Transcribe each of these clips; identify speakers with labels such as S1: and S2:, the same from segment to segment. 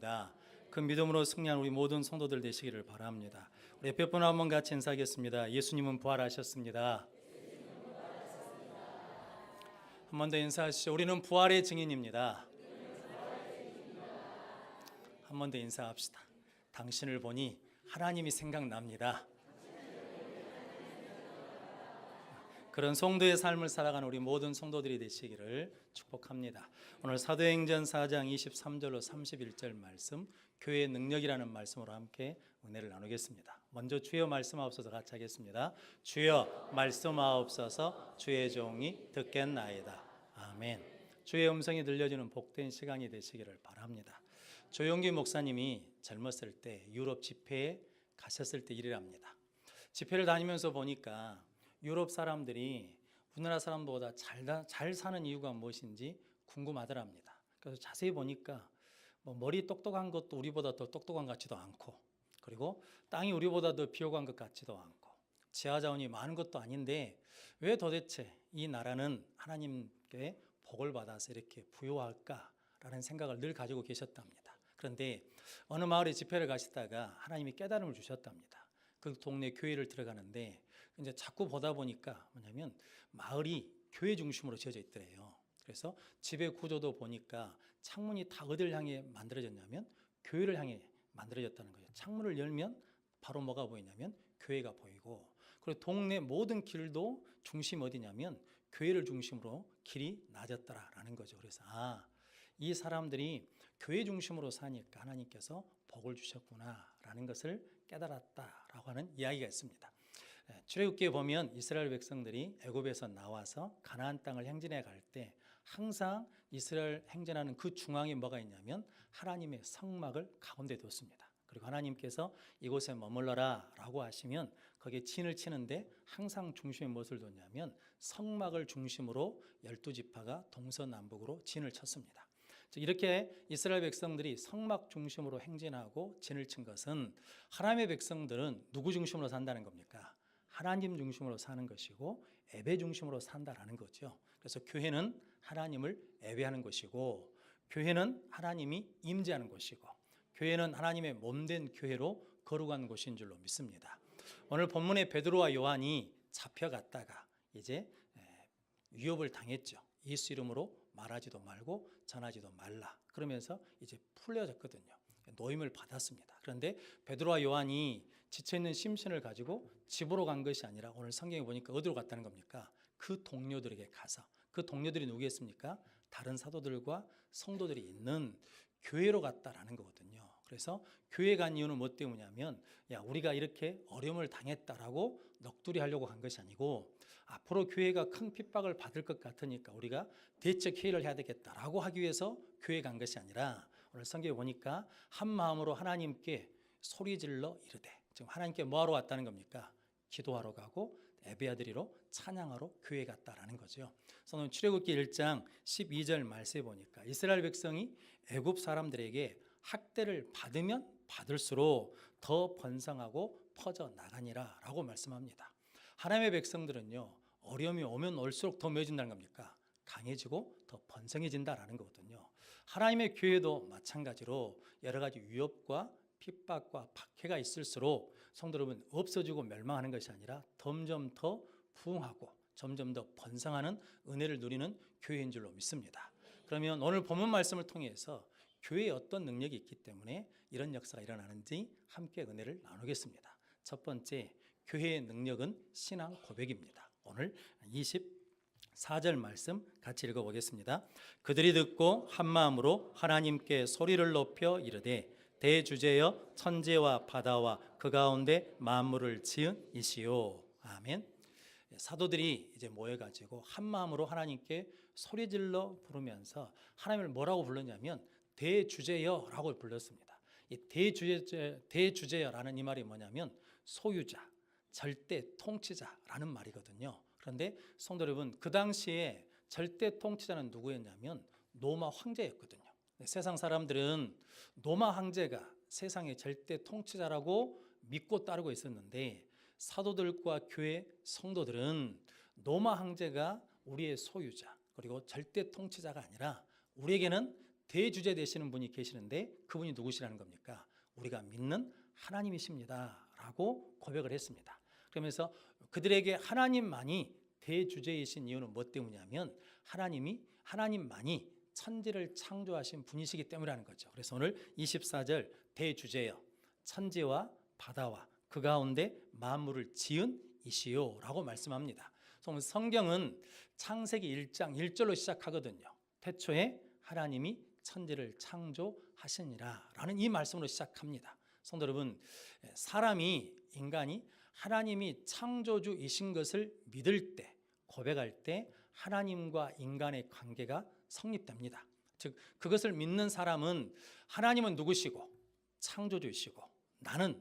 S1: 믿습니다. 그 믿음으로 승리한 우리 모든 성도들 되시기를 바랍니다. 우리 옆에 분 한번 같이 인사하겠습니다. 예수님은 부활하셨습니다. 한 번 더 인사하시죠. 우리는 부활의 증인입니다. 한 번 더 인사합시다. 당신을 보니 하나님이 생각납니다. 그런 성도의 삶을 살아가는 우리 모든 성도들이 되시기를 축복합니다. 오늘 사도행전 4장 23절로 31절 말씀, 교회의 능력이라는 말씀으로 함께 은혜를 나누겠습니다. 먼저 주여 말씀하옵소서 같이 하겠습니다. 주여 말씀하옵소서, 주의 종이 듣겠나이다. 아멘. 주의 음성이 들려주는 복된 시간이 되시기를 바랍니다. 조용기 목사님이 젊었을 때 유럽 집회에 가셨을 때 일이랍니다. 집회를 다니면서 보니까 유럽 사람들이 우리나라 사람보다 잘 사는 이유가 무엇인지 궁금하더랍니다. 그래서 자세히 보니까 머리 똑똑한 것도 우리보다 더 똑똑한 것 같지도 않고, 그리고 땅이 우리보다 더 비옥한 것 같지도 않고, 지하자원이 많은 것도 아닌데 왜 도대체 이 나라는 하나님께 복을 받아서 이렇게 부유할까라는 생각을 늘 가지고 계셨답니다. 그런데 어느 마을에 집회를 가시다가 하나님이 깨달음을 주셨답니다. 그 동네 교회를 들어가는데 이제 자꾸 보다 보니까 뭐냐면 마을이 교회 중심으로 지어져 있더래요. 그래서 집의 구조도 보니까 창문이 다 어디를 향해 만들어졌냐면 교회를 향해 만들어졌다는 거예요. 창문을 열면 바로 뭐가 보이냐면 교회가 보이고, 그리고 동네 모든 길도 중심 어디냐면 교회를 중심으로 길이 나졌더라라는 거죠. 그래서 이 사람들이 교회 중심으로 사니까 하나님께서 복을 주셨구나라는 것을 깨달았다라고 하는 이야기가 있습니다. 출애굽기에 보면 이스라엘 백성들이 애굽에서 나와서 가나안 땅을 행진해 갈 때 항상 이스라엘 행진하는 그 중앙에 뭐가 있냐면 하나님의 성막을 가운데 뒀습니다. 그리고 하나님께서 이곳에 머물러라 라고 하시면 거기에 진을 치는데 항상 중심에 무엇을 뒀냐면 성막을 중심으로 12지파가 동서남북으로 진을 쳤습니다. 이렇게 이스라엘 백성들이 성막 중심으로 행진하고 진을 친 것은 하나님의 백성들은 누구 중심으로 산다는 겁니까? 하나님 중심으로 사는 것이고 예배 중심으로 산다라는 거죠. 그래서 교회는 하나님을 예배하는 것이고, 교회는 하나님이 임재하는 것이고, 교회는 하나님의 몸된 교회로 거룩한 곳인 줄로 믿습니다. 오늘 본문에 베드로와 요한이 잡혀갔다가 이제 위협을 당했죠. 예수 이름으로 말하지도 말고 전하지도 말라. 그러면서 이제 풀려졌거든요. 노임을 받았습니다. 그런데 베드로와 요한이 지쳐있는 심신을 가지고 집으로 간 것이 아니라 오늘 성경에 보니까 어디로 갔다는 겁니까? 그 동료들에게 가서, 그 동료들이 누구겠습니까? 다른 사도들과 성도들이 있는 교회로 갔다라는 거거든요. 그래서 교회 간 이유는 뭐 때문이냐면 우리가 이렇게 어려움을 당했다라고 넋두리 하려고 간 것이 아니고 앞으로 교회가 큰 핍박을 받을 것 같으니까 우리가 대책 회의를 해야 되겠다라고 하기 위해서 교회 간 것이 아니라 오늘 성경에 보니까 한 마음으로 하나님께 소리질러 이르되, 지금 하나님께 뭐하러 왔다는 겁니까? 기도하러 가고 예배드리러 찬양하러 교회 갔다라는 거죠. 그래서 오늘 출애굽기 1장 12절 말씀에 보니까 이스라엘 백성이 애굽 사람들에게 학대를 받으면 받을수록 더 번성하고 퍼져 나가니라 라고 말씀합니다. 하나님의 백성들은요, 어려움이 오면 올수록 더 뭐해진다는 겁니까? 강해지고 더 번성해진다라는 거거든요. 하나님의 교회도 마찬가지로 여러 가지 위협과 핍박과 박해가 있을수록 성도 여러분 없어지고 멸망하는 것이 아니라 점점 더 부흥하고 점점 더 번성하는 은혜를 누리는 교회인 줄로 믿습니다. 그러면 오늘 본문 말씀을 통해서 교회에 어떤 능력이 있기 때문에 이런 역사가 일어나는지 함께 은혜를 나누겠습니다. 첫 번째, 교회의 능력은 신앙 고백입니다. 오늘 24절 말씀 같이 읽어보겠습니다. 그들이 듣고 한마음으로 하나님께 소리를 높여 이르되 대주제여 천지와 바다와 그 가운데 만물을 지은 이시오. 아멘. 사도들이 이제 모여가지고 한마음으로 하나님께 소리질러 부르면서 하나님을 뭐라고 불렀냐면 대주제여라고 불렀습니다. 이 대주제여라는 이 말이 뭐냐면 소유자, 절대 통치자라는 말이거든요. 그런데 성도 여러분, 그 당시에 절대 통치자는 누구였냐면 로마 황제였거든요. 세상 사람들은 로마 황제가 세상의 절대 통치자라고 믿고 따르고 있었는데 사도들과 교회 성도들은 로마 황제가 우리의 소유자 그리고 절대 통치자가 아니라 우리에게는 대주제 되시는 분이 계시는데 그분이 누구시라는 겁니까? 우리가 믿는 하나님이십니다 라고 고백을 했습니다. 그러면서 그들에게 하나님만이 대주제이신 이유는 뭐 때문이냐면 하나님만이 천지를 창조하신 분이시기 때문이라는 거죠. 그래서 오늘 24절 대주제여 천지와 바다와 그 가운데 만물을 지은 이시요 라고 말씀합니다. 성경은 창세기 1장 1절로 시작하거든요. 태초에 하나님이 천지를 창조하시니라 라는 이 말씀으로 시작합니다. 성도 여러분, 인간이 하나님이 창조주이신 것을 믿을 때, 고백할 때 하나님과 인간의 관계가 성립됩니다. 즉 그것을 믿는 사람은 하나님은 누구시고 창조주이시고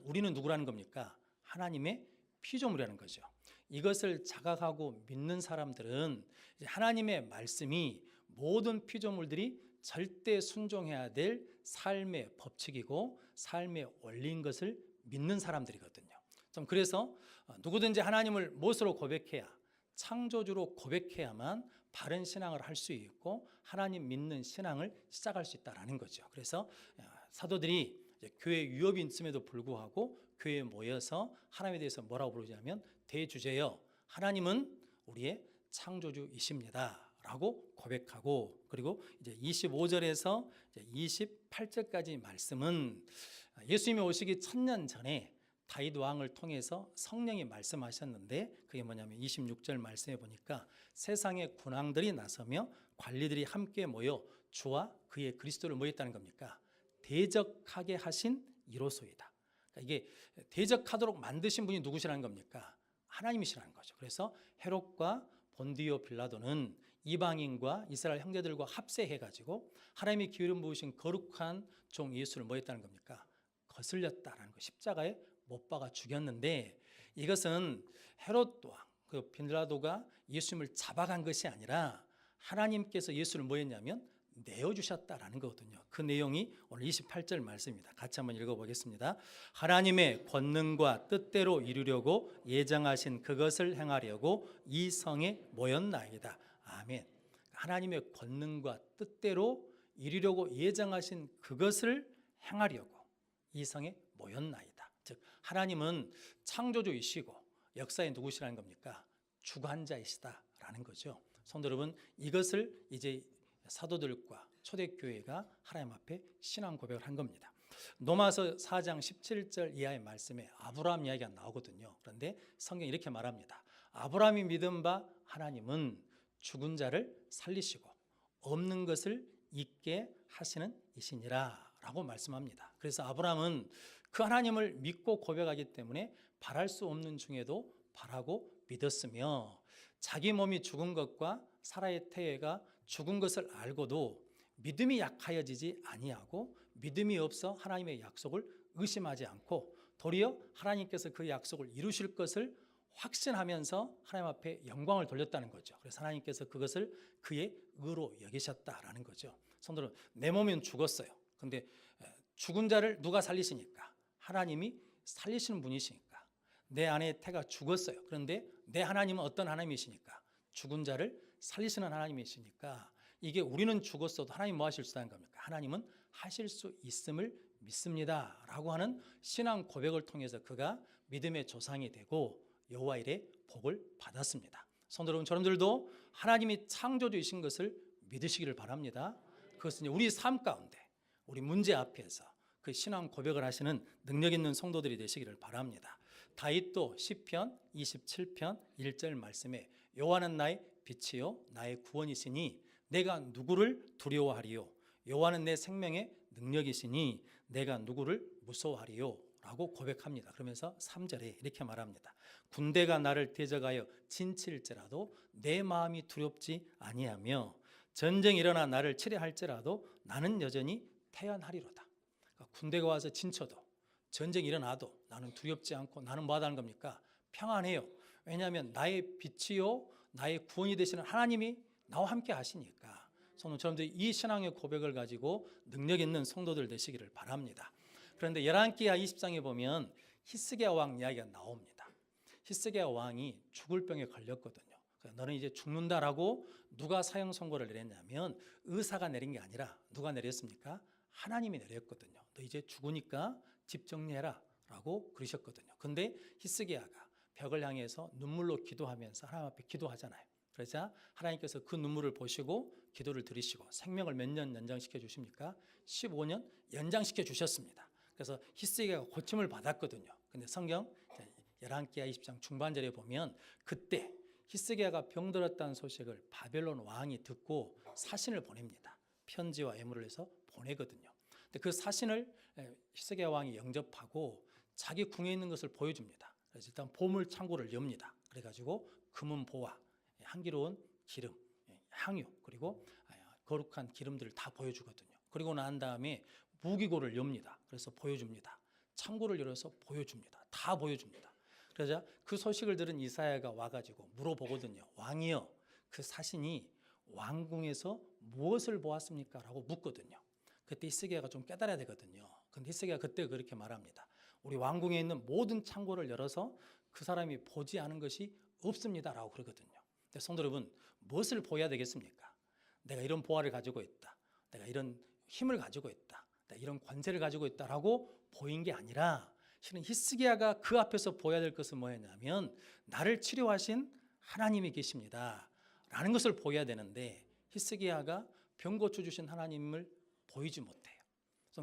S1: 우리는 누구라는 겁니까? 하나님의 피조물이라는 거죠. 이것을 자각하고 믿는 사람들은 하나님의 말씀이 모든 피조물들이 절대 순종해야 될 삶의 법칙이고 삶의 원리인 것을 믿는 사람들이거든요. 그래서 누구든지 하나님을 무엇으로 고백해야, 창조주로 고백해야만 바른 신앙을 할 수 있고 하나님 믿는 신앙을 시작할 수 있다는 거죠. 그래서 사도들이 교회 유업이 있음에도 불구하고 교회에 모여서 하나님에 대해서 뭐라고 부르냐면 대주제여 하나님은 우리의 창조주이십니다 라고 고백하고, 그리고 이제 25절에서 28절까지 말씀은 예수님이 오시기 1000년 전에 다윗 왕을 통해서 성령이 말씀하셨는데 그게 뭐냐면 26절 말씀해 보니까 세상의 군왕들이 나서며 관리들이 함께 모여 주와 그의 그리스도를 모였다는 겁니까? 대적하게 하신 이로소이다. 그러니까 이게 대적하도록 만드신 분이 누구시라는 겁니까? 하나님이시라는 거죠. 그래서 헤롯과 본디오 빌라도는 이방인과 이스라엘 형제들과 합세해가지고 하나님이 기름 부으신 거룩한 종 예수를 뭐 했다는 겁니까? 거슬렸다라는 거, 십자가에 못 박아 죽였는데 이것은 헤롯 왕, 그 빌라도가 예수님을 잡아간 것이 아니라 하나님께서 예수를 뭐 했냐면 내어주셨다라는 거거든요. 그 내용이 오늘 28절 말씀입니다. 같이 한번 읽어보겠습니다. 하나님의 권능과 뜻대로 이루려고 예정하신 그것을 행하려고 이 성에 모였나이다. 아멘. 하나님의 권능과 뜻대로 이루려고 예정하신 그것을 행하려고 이 성에 모였나이다. 즉 하나님은 창조주이시고 역사의 누구시라는 겁니까? 주관자이시다라는 거죠. 성도 여러분, 이것을 이제 사도들과 초대교회가 하나님 앞에 신앙 고백을 한 겁니다. 로마서 4장 17절 이하의 말씀에 아브라함 이야기가 나오거든요. 그런데 성경이 이렇게 말합니다. 아브라함이 믿은 바 하나님은 죽은 자를 살리시고 없는 것을 있게 하시는 이시니라 라고 말씀합니다. 그래서 아브라함은 그 하나님을 믿고 고백하기 때문에 바랄 수 없는 중에도 바라고 믿었으며 자기 몸이 죽은 것과 사라의 태회가 죽은 것을 알고도 믿음이 약하여지지 아니하고 믿음이 없어 하나님의 약속을 의심하지 않고 도리어 하나님께서 그 약속을 이루실 것을 확신하면서 하나님 앞에 영광을 돌렸다는 거죠. 그래서 하나님께서 그것을 그의 의로 여기셨다라는 거죠. 성도는 내 몸은 죽었어요. 근데 죽은 자를 누가 살리시니까? 하나님이 살리시는 분이시니까. 내 아내의 태가 죽었어요. 그런데 내 하나님은 어떤 하나님이시니까? 죽은 자를 살리시는 하나님이시니까 이게 우리는 죽었어도 하나님 뭐 하실 수 있다는 겁니까? 하나님은 하실 수 있음을 믿습니다 라고 하는 신앙 고백을 통해서 그가 믿음의 조상이 되고 여호와 일에 복을 받았습니다. 성도 여러분, 저러분들도 하나님이 창조주이신 것을 믿으시기를 바랍니다. 그것은 우리 삶 가운데 우리 문제 앞에서 그 신앙 고백을 하시는 능력 있는 성도들이 되시기를 바랍니다. 다윗도 시편 27편 1절 말씀에 여호와는 나의 빛이요 나의 구원이시니 내가 누구를 두려워하리요 여호와는 내 생명의 능력이시니 내가 누구를 무서워하리요 라고 고백합니다. 그러면서 3절에 이렇게 말합니다. 군대가 나를 대적하여 진칠지라도 내 마음이 두렵지 아니하며 전쟁이 일어나 나를 치려할지라도 나는 여전히 태연하리로다. 그러니까 군대가 와서 진쳐도 전쟁이 일어나도 나는 두렵지 않고 나는 뭐 하다는 겁니까? 평안해요. 왜냐하면 나의 빛이요 나의 구원이 되시는 하나님이 나와 함께 하시니까. 저는 이 신앙의 고백을 가지고 능력 있는 성도들 되시기를 바랍니다. 그런데 열왕기하 20장에 보면 히스기야 왕 이야기가 나옵니다. 히스기야 왕이 죽을 병에 걸렸거든요. 그러니까 너는 이제 죽는다라고 누가 사형 선고를 내렸냐면 의사가 내린 게 아니라 누가 내렸습니까? 하나님이 내렸거든요. 너 이제 죽으니까 집 정리해라 라고 그러셨거든요. 근데 히스기야가 벽을 향해서 눈물로 기도하면서 하나님 앞에 기도하잖아요. 그러자 하나님께서 그 눈물을 보시고 기도를 들으시고 생명을 몇 년 연장시켜 주십니까? 15년 연장시켜 주셨습니다. 그래서 히스기야가 고침을 받았거든요. 근데 성경 열왕기하 20장 중반절에 보면 그때 히스기야가 병들었다는 소식을 바벨론 왕이 듣고 사신을 보냅니다. 편지와 예물을 해서 보내거든요. 근데 그 사신을 히스기야 왕이 영접하고 자기 궁에 있는 것을 보여줍니다. 그래서 일단 보물 창고를 엽니다. 그래가지고 금은 보화, 향기로운 기름, 향유, 그리고 거룩한 기름들을 다 보여주거든요. 그리고 난 다음에 무기고를 엽니다. 그래서 보여줍니다. 창고를 열어서 보여줍니다. 다 보여줍니다. 그러자 그 소식을 들은 이사야가 와가지고 물어보거든요. 왕이여, 그 사신이 왕궁에서 무엇을 보았습니까? 라고 묻거든요. 그때 히스기야가 좀 깨달아야 되거든요. 근데 히스기야가 그때 그렇게 말합니다. 우리 왕궁에 있는 모든 창고를 열어서 그 사람이 보지 않은 것이 없습니다 라고 그러거든요. 근데 성도 여러분, 무엇을 보여야 되겠습니까? 내가 이런 보화를 가지고 있다, 내가 이런 힘을 가지고 있다, 내가 이런 관세를 가지고 있다라고 보인 게 아니라 실은 히스기야가 그 앞에서 보여야 될 것은 뭐였냐면 나를 치료하신 하나님이 계십니다 라는 것을 보여야 되는데 히스기야가 병 고쳐주신 하나님을 보이지 못해요.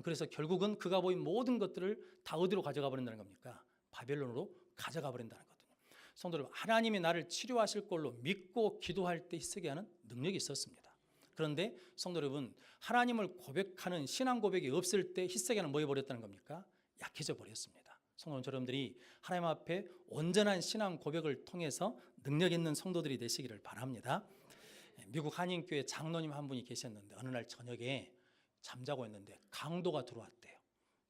S1: 그래서 결국은 그가 보인 모든 것들을 다 어디로 가져가 버린다는 겁니까? 바벨론으로 가져가 버린다는 거거든요. 성도 여러분, 하나님이 나를 치료하실 걸로 믿고 기도할 때 히스기야는 능력이 있었습니다. 그런데 성도 여러분, 하나님을 고백하는 신앙 고백이 없을 때 히스기야는 뭐 해버렸다는 겁니까? 약해져 버렸습니다. 성도 여러분들이 하나님 앞에 온전한 신앙 고백을 통해서 능력 있는 성도들이 되시기를 바랍니다. 미국 한인교회 장로님 한 분이 계셨는데 어느 날 저녁에 잠자고 있는데 강도가 들어왔대요.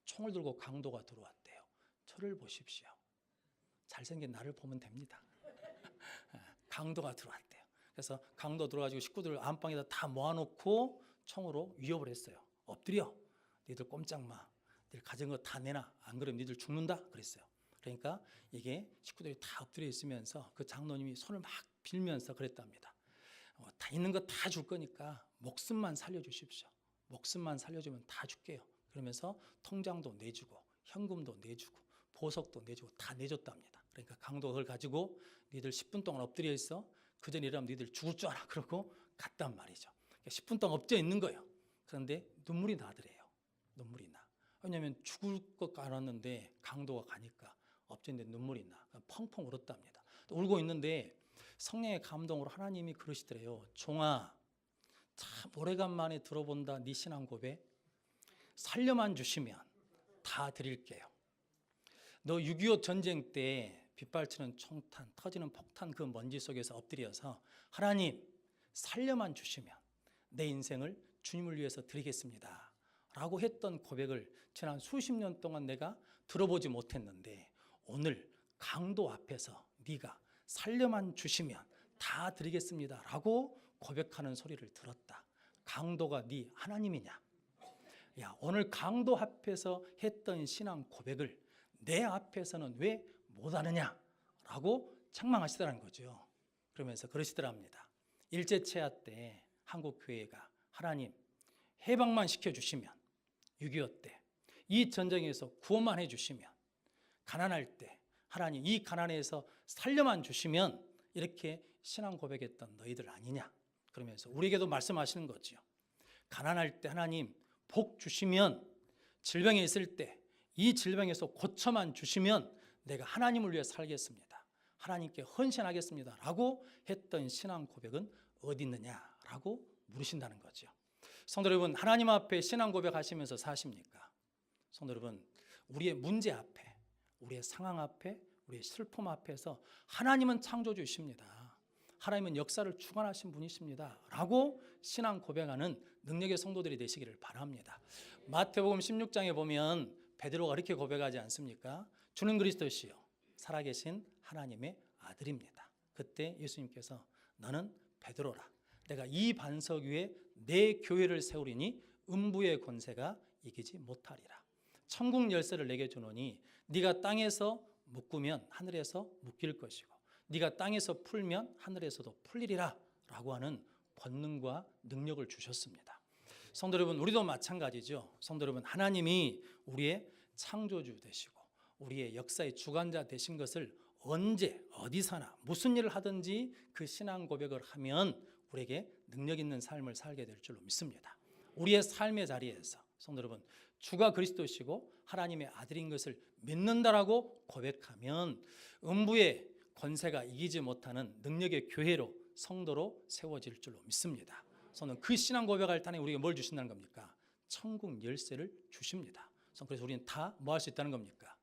S1: 총을 들고 강도가 들어왔대요. 저를 보십시오. 잘생긴 나를 보면 됩니다. 강도가 들어왔대요. 그래서 강도 들어와가지고 식구들 안방에다 다 모아놓고 총으로 위협을 했어요. 엎드려. 니들 꼼짝 마. 니들 가진 거 다 내놔. 안 그러면 니들 죽는다. 그랬어요. 그러니까 이게 식구들이 다 엎드려 있으면서 그 장로님이 손을 막 빌면서 그랬답니다. 다 있는 거 다 줄 거니까 목숨만 살려주십시오. 목숨만 살려주면 다 줄게요. 그러면서 통장도 내주고 현금도 내주고 보석도 내주고 다 내줬답니다. 그러니까 강도가 그걸 가지고 니들 10분 동안 엎드려 있어. 그 전에 이러면 니들 죽을 줄 알아. 그러고 갔단 말이죠. 그러니까 10분 동안 엎드려 있는 거예요. 그런데 눈물이 나더래요. 눈물이 나. 왜냐하면 죽을 것 알았는데 강도가 가니까 엎드려 있는데 눈물이 나. 펑펑 울었답니다. 울고 있는데 성령의 감동으로 하나님이 그러시더래요. 종아, 참 오래간만에 들어본다 네 신앙 고백. 살려만 주시면 다 드릴게요. 너 6.25 전쟁 때 빗발치는 총탄, 터지는 폭탄 그 먼지 속에서 엎드려서 하나님 살려만 주시면 내 인생을 주님을 위해서 드리겠습니다 라고 했던 고백을 지난 수십 년 동안 내가 들어보지 못했는데 오늘 강도 앞에서 네가 살려만 주시면 다 드리겠습니다 라고 고백하는 소리를 들었다. 강도가 네 하나님이냐? 야, 오늘 강도 앞에서 했던 신앙 고백을 내 앞에서는 왜 못하느냐? 라고 책망하시더라는 거죠. 그러면서 그러시더랍니다. 일제체화 때 한국교회가 하나님 해방만 시켜주시면 6.25 때 이 전쟁에서 구원만 해주시면 가난할 때 하나님 이 가난에서 살려만 주시면 이렇게 신앙 고백했던 너희들 아니냐? 그러면서 우리에게도 말씀하시는 거죠. 가난할 때 하나님 복 주시면 질병에 있을 때 이 질병에서 고쳐만 주시면 내가 하나님을 위해 살겠습니다. 하나님께 헌신하겠습니다 라고 했던 신앙 고백은 어디 있느냐라고 물으신다는 거죠. 성도 여러분, 하나님 앞에 신앙 고백하시면서 사십니까? 성도 여러분, 우리의 문제 앞에, 우리의 상황 앞에, 우리의 슬픔 앞에서 하나님은 창조주이십니다. 하나님은 역사를 주관하신 분이십니다 라고 신앙 고백하는 능력의 성도들이 되시기를 바랍니다. 마태복음 16장에 보면 베드로가 이렇게 고백하지 않습니까? 주는 그리스도시요 살아계신 하나님의 아들입니다. 그때 예수님께서 너는 베드로라. 내가 이 반석 위에 내 교회를 세우리니 음부의 권세가 이기지 못하리라. 천국 열쇠를 내게 주노니 네가 땅에서 묶으면 하늘에서 묶일 것이고 네가 땅에서 풀면 하늘에서도 풀리리라 라고 하는 권능과 능력을 주셨습니다. 성도 여러분, 우리도 마찬가지죠. 성도 여러분, 하나님이 우리의 창조주 되시고 우리의 역사의 주관자 되신 것을 언제 어디서나 무슨 일을 하든지 그 신앙 고백을 하면 우리에게 능력 있는 삶을 살게 될 줄로 믿습니다. 우리의 삶의 자리에서 성도 여러분, 주가 그리스도시고 하나님의 아들인 것을 믿는다라고 고백하면 음부의 권세가 이기지 못하는 능력의 교회로 성도로 세워질 줄로 믿습니다. 저는 그 신앙 고백할 때 우리가 뭘 주신다는 겁니까? 천국 열쇠를 주십니다. 그래서 우리는 다 뭐 할 수 있다는 겁니까?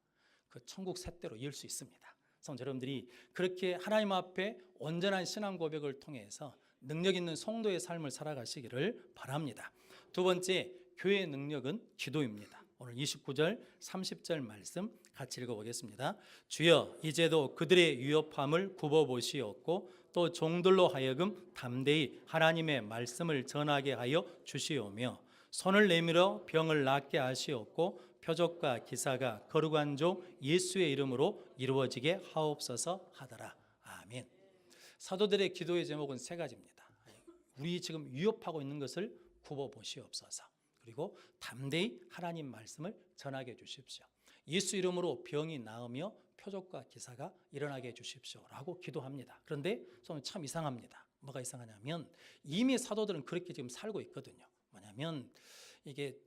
S1: 그 천국 셋대로 열 수 있습니다. 성도 여러분들이 그렇게 하나님 앞에 온전한 신앙 고백을 통해서 능력 있는 성도의 삶을 살아가시기를 바랍니다. 두 번째, 교회의 능력은 기도입니다. 오늘 29절 30절 말씀 같이 읽어보겠습니다. 주여 이제도 그들의 위협함을 굽어보시옵고 또 종들로 하여금 담대히 하나님의 말씀을 전하게 하여 주시오며 손을 내밀어 병을 낫게 하시옵고 표적과 기사가 거룩한 종 예수의 이름으로 이루어지게 하옵소서 하더라. 아멘. 사도들의 기도의 제목은 세 가지입니다. 우리 지금 위협하고 있는 것을 굽어보시옵소서. 그리고 담대히 하나님 말씀을 전하게 해 주십시오. 예수 이름으로 병이 나으며 표적과 기사가 일어나게 해 주십시오 라고 기도합니다. 그런데 저는 참 이상합니다. 뭐가 이상하냐면 이미 사도들은 그렇게 지금 살고 있거든요. 뭐냐면 이게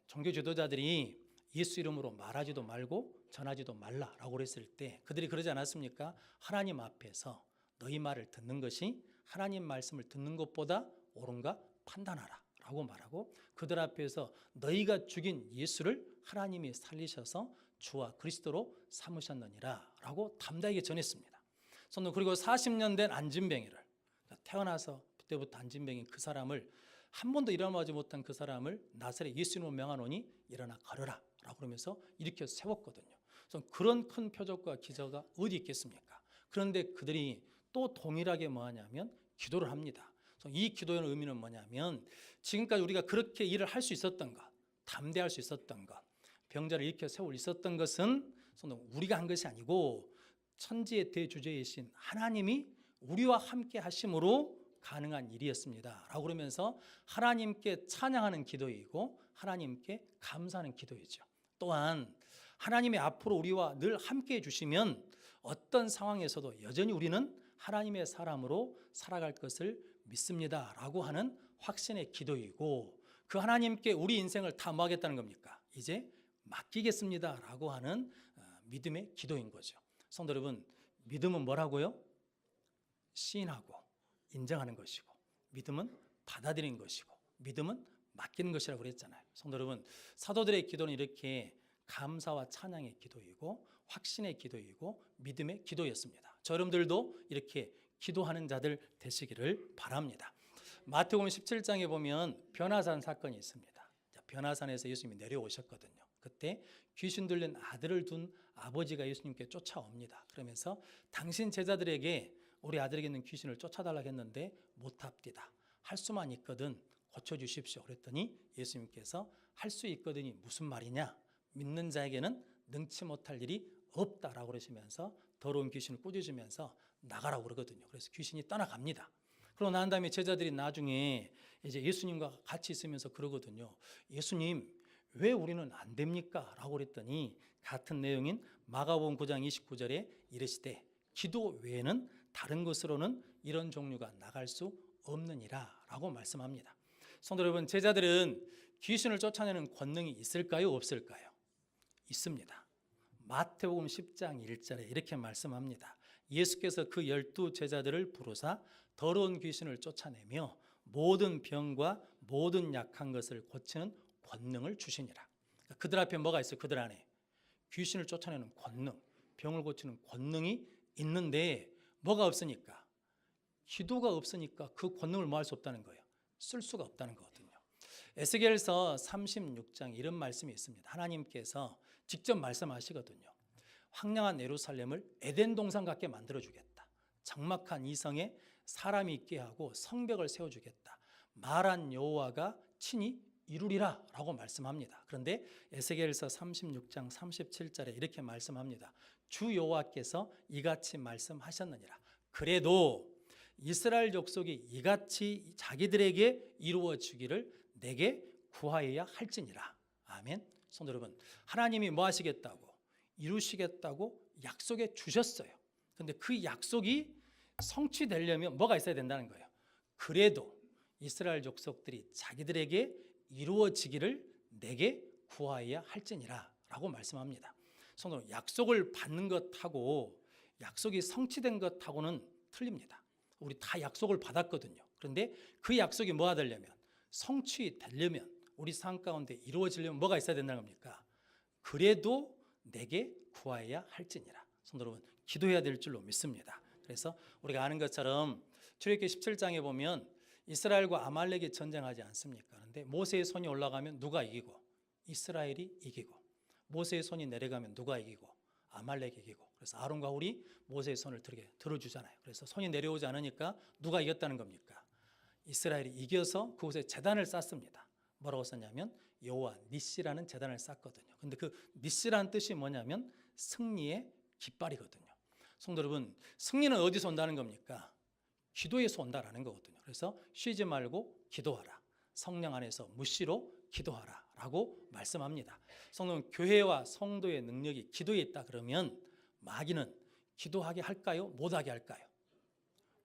S1: 종교 지도자들이 예수 이름으로 말하지도 말고 전하지도 말라라고 그랬을 때 그들이 그러지 않았습니까? 하나님 앞에서 너희 말을 듣는 것이 하나님 말씀을 듣는 것보다 옳은가 판단하라 라고 말하고 그들 앞에서 너희가 죽인 예수를 하나님이 살리셔서 주와 그리스도로 삼으셨느니라 라고 담대하게 전했습니다. 저는 그리고 40년 된 안진뱅이를 태어나서 그때부터 안진뱅이 그 사람을 한 번도 일어나지 못한 그 사람을 나사렛 예수 이름으로 명하노니 일어나 걸어라 라고 그러면서 일으켜 세웠거든요. 그런 큰 표적과 기적가 어디 있겠습니까? 그런데 그들이 또 동일하게 뭐하냐면 기도를 합니다. 이 기도의 의미는 뭐냐면 지금까지 우리가 그렇게 일을 할 수 있었던 것, 담대할 수 있었던 것, 병자를 일으켜 세울 수 있었던 것은 우리가 한 것이 아니고 천지의 대주제이신 하나님이 우리와 함께 하심으로 가능한 일이었습니다 라고 그러면서 하나님께 찬양하는 기도이고 하나님께 감사하는 기도이죠. 또한 하나님이 앞으로 우리와 늘 함께 해주시면 어떤 상황에서도 여전히 우리는 하나님의 사람으로 살아갈 것을 믿습니다 라고 하는 확신의 기도이고 그 하나님께 우리 인생을 다 뭐 하겠다는 겁니까? 이제 맡기겠습니다 라고 하는 믿음의 기도인 거죠. 성도 여러분, 믿음은 뭐라고요? 시인하고 인정하는 것이고 믿음은 받아들이는 것이고 믿음은 맡기는 것이라고 그랬잖아요. 성도 여러분, 사도들의 기도는 이렇게 감사와 찬양의 기도이고 확신의 기도이고 믿음의 기도였습니다. 저 여러분들도 이렇게 기도하는 자들 되시기를 바랍니다. 마태복음 17장에 보면 변화산 사건이 있습니다. 변화산에서 예수님이 내려오셨거든요. 그때 귀신 들린 아들을 둔 아버지가 예수님께 쫓아옵니다. 그러면서 당신 제자들에게 우리 아들에게 있는 귀신을 쫓아달라고 했는데 못합디다. 할 수만 있거든 고쳐주십시오. 그랬더니 예수님께서 할 수 있거든이 무슨 말이냐? 믿는 자에게는 능치 못할 일이 없다라고 그러시면서 더러운 귀신을 꾸짖으면서 나가라고 그러거든요. 그래서 귀신이 떠나갑니다. 그러고 난 다음에 제자들이 나중에 이제 예수님과 같이 있으면서 그러거든요. 예수님, 왜 우리는 안 됩니까? 라고 그랬더니 같은 내용인 마가복음 9장 29절에 이르시되 기도 외에는 다른 것으로는 이런 종류가 나갈 수 없느니라 라고 말씀합니다. 성도 여러분, 제자들은 귀신을 쫓아내는 권능이 있을까요? 없을까요? 있습니다. 마태복음 10장 1절에 이렇게 말씀합니다. 예수께서 그 12 제자들을 부르사 더러운 귀신을 쫓아내며 모든 병과 모든 약한 것을 고치는 권능을 주시니라. 그들 앞에 뭐가 있어요? 그들 안에 귀신을 쫓아내는 권능, 병을 고치는 권능이 있는데 뭐가 없으니까? 기도가 없으니까 그 권능을 뭐 할 수 없다는 거예요? 쓸 수가 없다는 거거든요. 에스겔서 36장 이런 말씀이 있습니다. 하나님께서 직접 말씀하시거든요. 황량한 예루살렘을 에덴 동산 같게 만들어주겠다. 적막한 이성에 사람이 있게 하고 성벽을 세워주겠다. 말한 여호와가 친히 이루리라 라고 말씀합니다. 그런데 에스겔서 36장 37절에 이렇게 말씀합니다. 주 여호와께서 이같이 말씀하셨느니라. 그래도 이스라엘 족속이 이같이 자기들에게 이루어지기를 내게 구하여야 할지니라. 아멘. 성도 여러분, 하나님이 뭐 하시겠다고? 이루시겠다고 약속해 주셨어요. 그런데 그 약속이 성취되려면 뭐가 있어야 된다는 거예요. 그래도 이스라엘 족속들이 자기들에게 이루어지기를 내게 구하여야 할지니라 라고 말씀합니다. 성도 여러분, 약속을 받는 것하고 약속이 성취된 것하고는 틀립니다. 우리 다 약속을 받았거든요. 그런데 그 약속이 뭐가 되려면, 성취되려면, 우리 삶 가운데 이루어지려면 뭐가 있어야 된다는 겁니까? 그래도 내게 구하여야 할지니라. 성도 여러분, 기도해야 될 줄로 믿습니다. 그래서 우리가 아는 것처럼 출애굽기 17장에 보면 이스라엘과 아말렉이 전쟁하지 않습니까? 그런데 모세의 손이 올라가면 누가 이기고? 이스라엘이 이기고. 모세의 손이 내려가면 누가 이기고? 아말렉이 이기고. 그래서 아론과 훌이 모세의 손을 들어주잖아요. 그래서 손이 내려오지 않으니까 누가 이겼다는 겁니까? 이스라엘이 이겨서 그곳에 제단을 쌓습니다. 뭐라고 썼냐면 여호와 니시라는 제단을 쌓거든요. 근데 그 니시라는 뜻이 뭐냐면 승리의 깃발이거든요. 성도 여러분, 승리는 어디서 온다는 겁니까? 기도에서 온다라는 거거든요. 그래서 쉬지 말고 기도하라. 성령 안에서 무시로 기도하라 라고 말씀합니다. 성도 여러분, 교회와 성도의 능력이 기도에 있다 그러면 마귀는 기도하게 할까요? 못하게 할까요?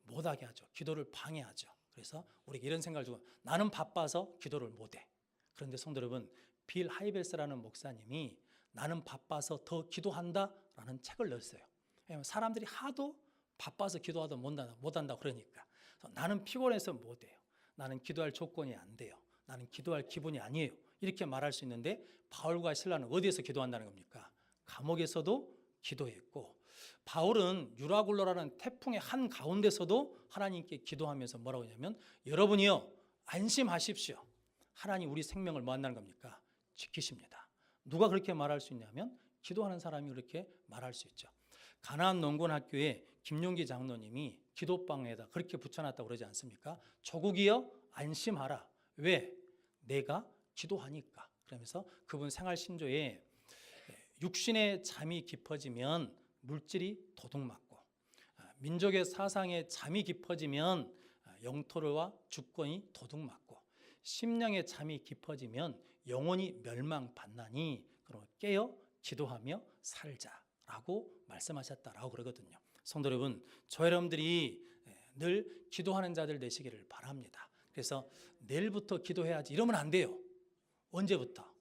S1: 못하게 하죠. 기도를 방해하죠. 그래서 우리가 이런 생각을 주고, 나는 바빠서 기도를 못해. 그런데 성도 여러분, 빌 하이벨스라는 목사님이 나는 바빠서 더 기도한다라는 책을 냈어요. 왜냐하면 사람들이 하도 바빠서 기도하다 못한다 그러니까. 나는 피곤해서 못해요. 나는 기도할 조건이 안 돼요. 나는 기도할 기분이 아니에요. 이렇게 말할 수 있는데 바울과 실라는 어디에서 기도한다는 겁니까? 감옥에서도 기도했고, 바울은 유라굴로라는 태풍의 한 가운데서도 하나님께 기도하면서 뭐라고 하냐면, 여러분이요 안심하십시오. 하나님 우리 생명을 뭐 한다는 겁니까? 지키십니다. 누가 그렇게 말할 수 있냐면 기도하는 사람이 그렇게 말할 수 있죠. 가나안 농군학교에 김용기 장로님이 기도방에다 그렇게 붙여놨다고 그러지 않습니까? 조국이여 안심하라. 왜? 내가 기도하니까. 그러면서 그분 생활신조에 육신의 잠이 깊어지면 물질이 도둑맞고, 민족의 사상에 잠이 깊어지면 영토와 주권이 도둑맞고, 심령의 잠이 깊어지면 영혼이 멸망받나니 그럼 깨어 기도하며 살자라고 말씀하셨다라고 그러거든요. 성도 여러분, 저 여러분들이 늘 기도하는 자들 되시기를 바랍니다. 그래서 내일부터 기도해야지 이러면 안 돼요. 언제부터?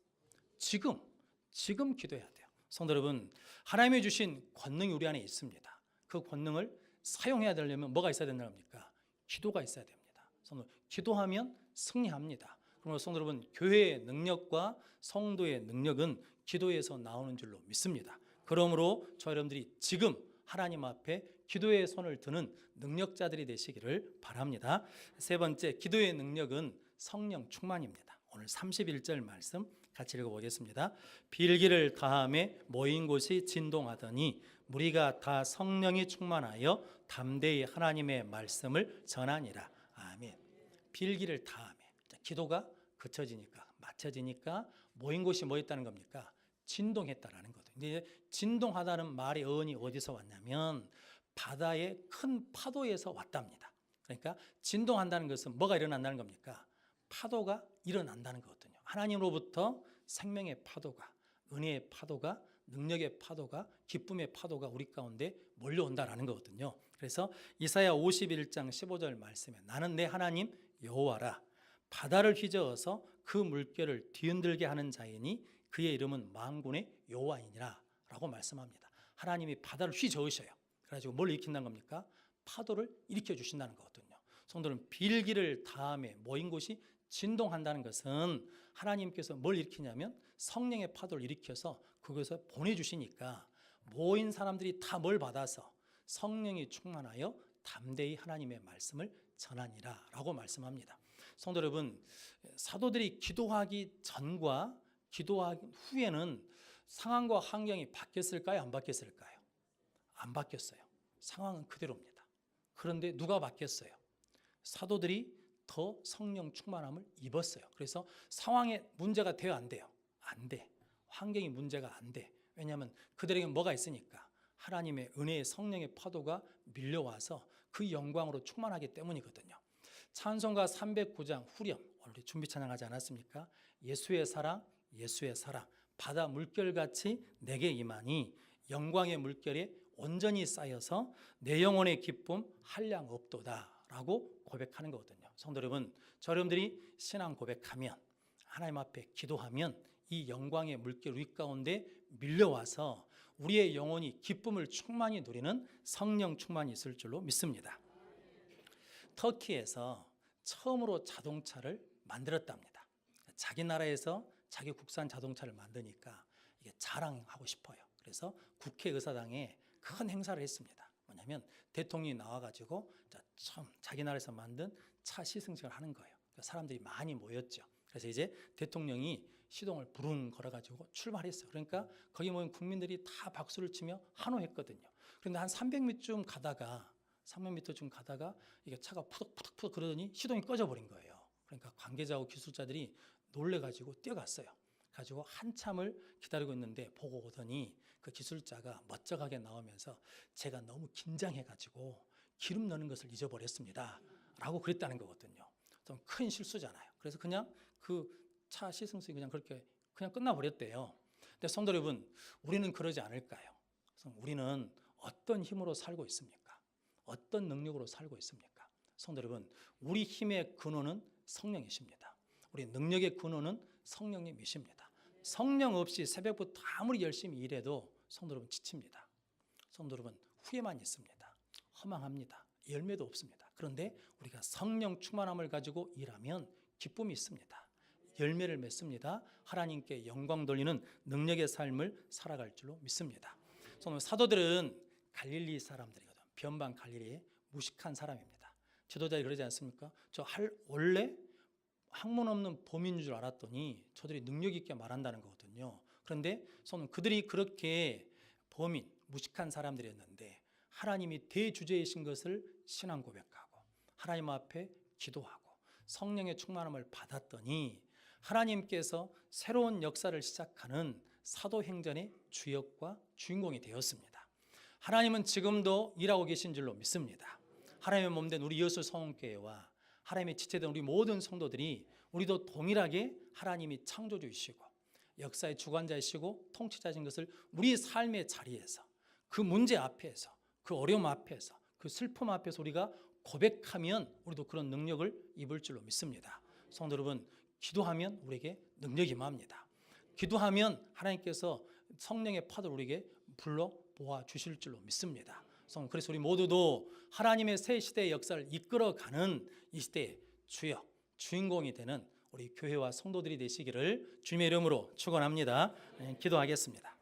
S1: 지금 기도해야 돼요. 성도 여러분, 하나님이 주신 권능이 우리 안에 있습니다. 그 권능을 사용해야 되려면 뭐가 있어야 된다는 겁니까? 기도가 있어야 됩니다. 성도, 기도하면 승리합니다. 그러므로 성도 여러분, 교회의 능력과 성도의 능력은 기도에서 나오는 줄로 믿습니다. 그러므로 저 여러분들이 지금 하나님 앞에 기도의 손을 드는 능력자들이 되시기를 바랍니다. 세 번째, 기도의 능력은 성령 충만입니다. 오늘 31절 말씀 같이 읽어보겠습니다. 빌기를 다함에 모인 곳이 진동하더니 무리가 다 성령이 충만하여 담대히 하나님의 말씀을 전하니라. 아멘. 빌기를 다함에, 기도가 그쳐지니까, 맞춰지니까 모인 곳이 뭐 있다는 겁니까? 진동했다라는 거죠. 근데 진동하다는 말의 어원이 어디서 왔냐면 바다의 큰 파도에서 왔답니다. 그러니까 진동한다는 것은 뭐가 일어난다는 겁니까? 파도가 일어난다는 거거든요. 하나님으로부터 생명의 파도가, 은혜의 파도가, 능력의 파도가, 기쁨의 파도가 우리 가운데 몰려온다라는 거거든요. 그래서 이사야 51장 15절 말씀에 나는 내 하나님 여호와라. 바다를 휘저어서 그 물결을 뒤흔들게 하는 자이니 그의 이름은 만군의 여호와이니라 라고 말씀합니다. 하나님이 바다를 휘저으셔요. 그래가지고 뭘 일으킨다는 겁니까? 파도를 일으켜 주신다는 거거든요. 성도는 빌기를 다음에 모인 곳이 진동한다는 것은 하나님께서 뭘 일으키냐면 성령의 파도를 일으켜서 그것을 보내주시니까 모인 사람들이 다 뭘 받아서 성령이 충만하여 담대히 하나님의 말씀을 전하니라 라고 말씀합니다. 성도 여러분, 사도들이 기도하기 전과 기도하기 후에는 상황과 환경이 바뀌었을까요? 안 바뀌었을까요? 안 바뀌었어요. 상황은 그대로입니다. 그런데 누가 바뀌었어요? 사도들이 더 성령 충만함을 입었어요. 그래서 상황에 문제가 돼요, 안 돼요? 안 돼. 환경이 문제가 안 돼. 왜냐하면 그들에게 뭐가 있으니까 하나님의 은혜의 성령의 파도가 밀려와서 그 영광으로 충만하기 때문이거든요. 찬송가 309장 후렴, 오늘 준비 찬양하지 않았습니까? 예수의 사랑, 예수의 사랑, 바다 물결같이 내게 임하니 영광의 물결에 온전히 쌓여서 내 영혼의 기쁨 한량 없도다 라고 고백하는 거거든요. 성도 여러분, 저 여러분들이 신앙 고백하면, 하나님 앞에 기도하면 이 영광의 물결 위 가운데 밀려와서 우리의 영혼이 기쁨을 충만히 누리는 성령 충만이 있을 줄로 믿습니다. 터키에서 처음으로 자동차를 만들었답니다. 자기 나라에서 자기 국산 자동차를 만드니까 이게 자랑하고 싶어요. 그래서 국회의사당에 큰 행사를 했습니다. 뭐냐면 대통령이 나와가지고 처음 자기 나라에서 만든 차 시승식을 하는 거예요. 사람들이 많이 모였죠. 그래서 이제 대통령이 시동을 부릉 걸어가지고 출발했어요. 그러니까 거기 모인 국민들이 다 박수를 치며 환호했거든요. 그런데 한 300m쯤 가다가 이게 차가 푸덕푸덕 그러더니 시동이 꺼져버린 거예요. 그러니까 관계자하고 기술자들이 놀래가지고 뛰어갔어요. 가지고 한참을 기다리고 있는데 보고 오더니 그 기술자가 멋쩍하게 나오면서 제가 너무 긴장해가지고 기름 넣는 것을 잊어버렸습니다 라고 그랬다는 거거든요. 좀 큰 실수잖아요. 그래서 그냥 그 차 시승식이 그냥 그렇게 그냥 끝나버렸대요. 근데 성도 여러분, 우리는 그러지 않을까요? 우리는 어떤 힘으로 살고 있습니까? 어떤 능력으로 살고 있습니까? 성도 여러분, 우리 힘의 근원은 성령이십니다. 우리 능력의 근원은 성령님이십니다. 성령 없이 새벽부터 아무리 열심히 일해도 성도 여러분 지칩니다. 성도 여러분, 후회만 있습니다. 허망합니다. 열매도 없습니다. 그런데 우리가 성령 충만함을 가지고 일하면 기쁨이 있습니다. 열매를 맺습니다. 하나님께 영광 돌리는 능력의 삶을 살아갈 줄로 믿습니다. 사도들은 갈릴리 사람들이거든. 변방 갈릴리의 무식한 사람입니다. 지도자들이 그러지 않습니까? 원래 학문 없는 범인인 줄 알았더니 저들이 능력 있게 말한다는 거거든요. 그런데 그들이 그렇게 범인, 무식한 사람들이었는데 하나님이 대주제이신 것을 신앙 고백하고 하나님 앞에 기도하고 성령의 충만함을 받았더니 하나님께서 새로운 역사를 시작하는 사도행전의 주역과 주인공이 되었습니다. 하나님은 지금도 일하고 계신 줄로 믿습니다. 하나님의 몸된 우리 여수 성원교회와 하나님의 지체된 우리 모든 성도들이 우리도 동일하게 하나님이 창조주이시고 역사의 주관자이시고 통치자이신 것을 우리 삶의 자리에서 그 문제 앞에서 그 어려움 앞에서 그 슬픔 앞에서 우리가 고백하면 우리도 그런 능력을 입을 줄로 믿습니다. 성도 여러분, 기도하면 우리에게 능력이 임합니다. 기도하면 하나님께서 성령의 파도를 우리에게 불러 보아 주실 줄로 믿습니다. 그래서 우리 모두도 하나님의 새 시대의 역사를 이끌어가는 이 시대의 주역, 주인공이 되는 우리 교회와 성도들이 되시기를 주님의 이름으로 축원합니다. 기도하겠습니다.